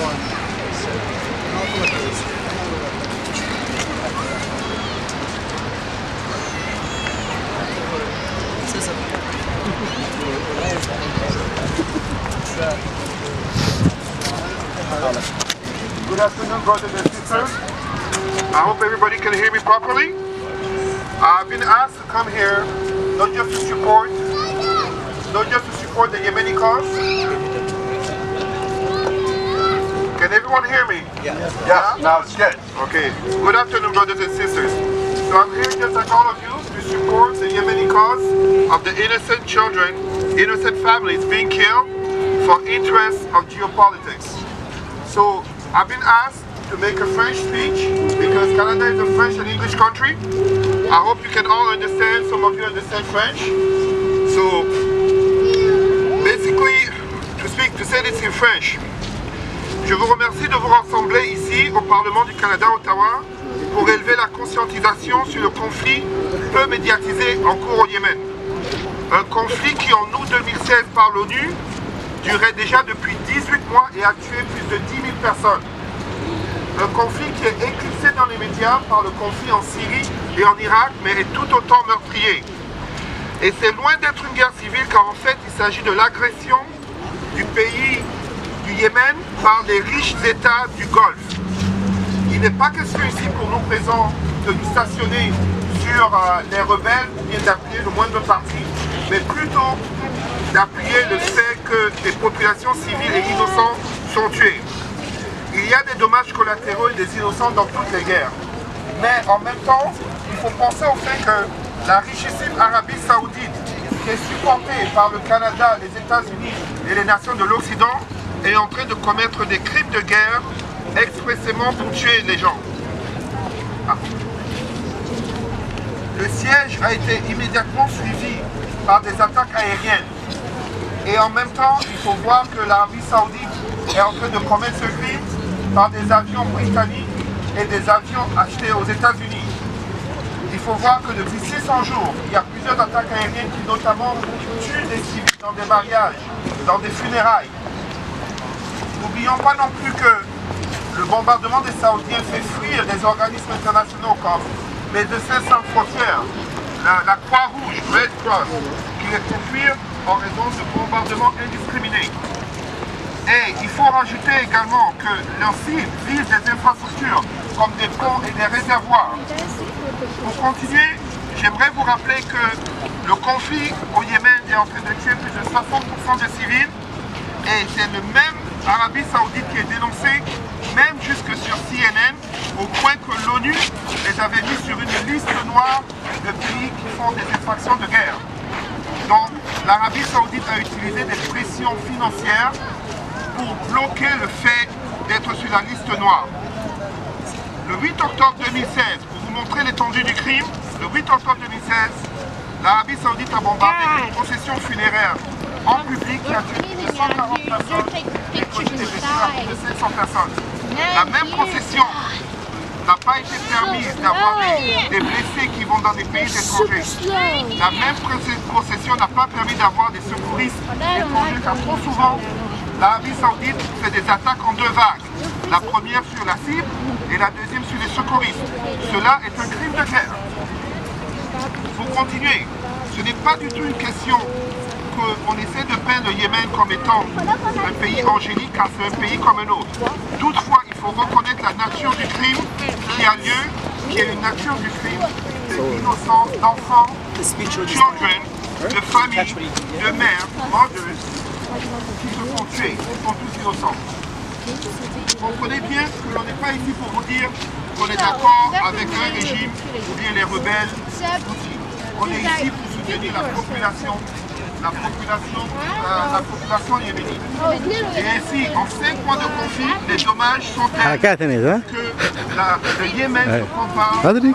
Good afternoon, brothers and sisters. I hope everybody can hear me properly. I've been asked to come here not just to support the Yemeni cause. Can everyone hear me? Yes. Yeah? Now it's good. Okay. Good afternoon, brothers and sisters. So I'm here just like all of you to support the Yemeni cause of the innocent children, innocent families being killed for interests of geopolitics. So I've been asked to make a French speech because Canada is a French and English country. I hope you can all understand, some of you understand French. So basically, to say this in French, je vous remercie de vous rassembler ici au Parlement du Canada, Ottawa, pour élever la conscientisation sur le conflit peu médiatisé en cours au Yémen. Un conflit qui en août 2016 par l'ONU durait déjà depuis 18 mois et a tué plus de 10 000 personnes. Un conflit qui est éclipsé dans les médias par le conflit en Syrie et en Irak, mais est tout autant meurtrier. Et c'est loin d'être une guerre civile, car en fait il s'agit de l'agression du pays du Yémen par les riches États du Golfe. Il n'est pas question ici pour nous présents de nous stationner sur les rebelles ou bien d'appuyer le moindre parti, mais plutôt d'appuyer le fait que des populations civiles et innocentes sont tuées. Il y a des dommages collatéraux et des innocents dans toutes les guerres. Mais en même temps, il faut penser au fait que la richissime Arabie Saoudite, qui est supportée par le Canada, les États-Unis et les nations de l'Occident, est en train de commettre des crimes de guerre expressément pour tuer les gens. Le siège a été immédiatement suivi par des attaques aériennes. Et en même temps, il faut voir que l'Arabie Saoudite est en train de commettre ce crime par des avions britanniques et des avions achetés aux États-Unis. Il faut voir que depuis 600 jours, il y a plusieurs attaques aériennes qui notamment tuent des civils dans des mariages, dans des funérailles. N'oublions pas non plus que le bombardement des Saoudiens fait fuir des organismes internationaux comme Médecins Sans Frontières, la Croix-Rouge, Red Cross, qui les fait fuir en raison de bombardements indiscriminés. Et il faut rajouter également que leurs cibles visent des infrastructures comme des ponts et des réservoirs. Pour continuer, j'aimerais vous rappeler que le conflit au Yémen est en train de tuer plus de 60% des civils et c'est le même Arabie Saoudite qui est dénoncé, même jusque sur CNN, au point que l'ONU les avait mis sur une liste noire de pays qui font des infractions de guerre. Donc l'Arabie Saoudite a utilisé des pressions financières pour bloquer le fait d'être sur la liste noire. Le 8 octobre 2016, pour vous montrer l'étendue du crime, le 8 octobre 2016, l'Arabie Saoudite a bombardé une procession funéraire en public qui a tué plus de 140 personnes et causé des blessures à plus de 500 personnes. La même procession n'a pas été permise d'avoir des blessés qui vont dans des pays étrangers. La même procession n'a pas permis d'avoir des secouristes étrangers, car trop souvent, l'Arabie Saoudite fait des attaques en deux vagues. La première sur la cible et la deuxième sur les secouristes. Cela est un crime de guerre. Pour continuer, ce n'est pas du tout une question qu'on essaie de peindre le Yémen comme étant un pays angélique, car c'est un pays comme un autre. Toutefois, il faut reconnaître la nature du crime qui a lieu, qui est une nature du crime d'innocents, d'enfants, children, de familles, de mères, mothers, qui se font tuer, qui sont tous innocents. Comprenez bien que l'on n'est pas ici pour vous dire qu'on est d'accord avec un régime ou bien les rebelles. On est ici pour soutenir la population yéménite. Et ainsi, en 5 mois de conflit, les dommages sont tels que le Yémen se compare dans les villes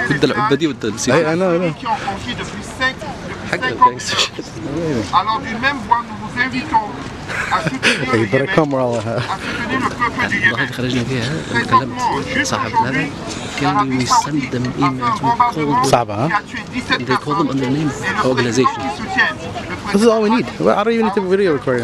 et les villages qui ont conflit depuis 50 ans. Alors d'une même voix, nous vous invitons à soutenir le Yémen, à soutenir le peuple du Yémen. Présentement, juste aujourd'hui, l'Arabie Saoudite a fait un bombardement qui a tué 17 personnes et le président qui soutient. This is all we need. I don't even need to video record.